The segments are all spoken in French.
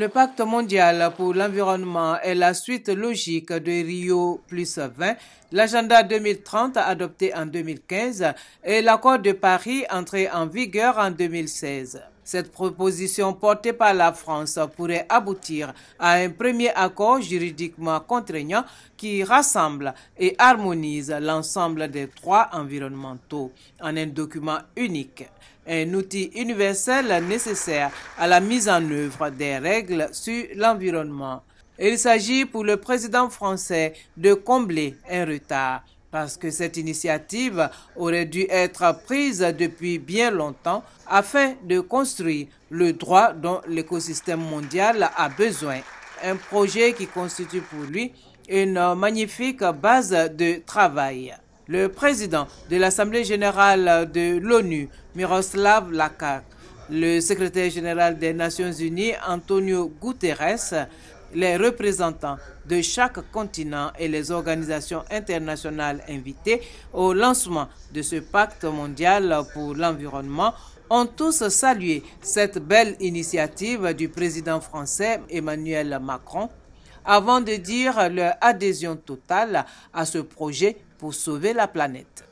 Le pacte mondial pour l'environnement est la suite logique de Rio+20, l'agenda 2030 adopté en 2015 et l'accord de Paris entré en vigueur en 2016. Cette proposition portée par la France pourrait aboutir à un premier accord juridiquement contraignant qui rassemble et harmonise l'ensemble des droits environnementaux en un document unique, un outil universel nécessaire à la mise en œuvre des règles sur l'environnement. Il s'agit pour le président français de combler un retard, parce que cette initiative aurait dû être prise depuis bien longtemps afin de construire le droit dont l'écosystème mondial a besoin. Un projet qui constitue pour lui une magnifique base de travail. Le président de l'Assemblée générale de l'ONU, Miroslav Lajčák, le secrétaire général des Nations unies, Antonio Guterres, les représentants de chaque continent et les organisations internationales invitées au lancement de ce pacte mondial pour l'environnement ont tous salué cette belle initiative du président français Emmanuel Macron avant de dire leur adhésion totale à ce projet pour sauver la planète.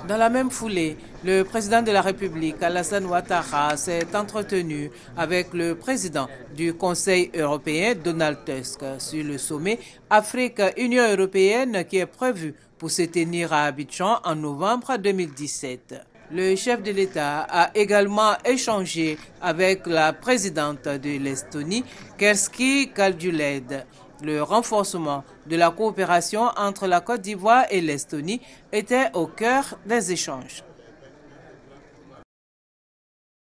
Dans la même foulée, le président de la République, Alassane Ouattara, s'est entretenu avec le président du Conseil européen, Donald Tusk, sur le sommet Afrique-Union européenne qui est prévu pour se tenir à Abidjan en novembre 2017. Le chef de l'État a également échangé avec la présidente de l'Estonie, Kersti Kaljulaid. Le renforcement de la coopération entre la Côte d'Ivoire et l'Estonie était au cœur des échanges.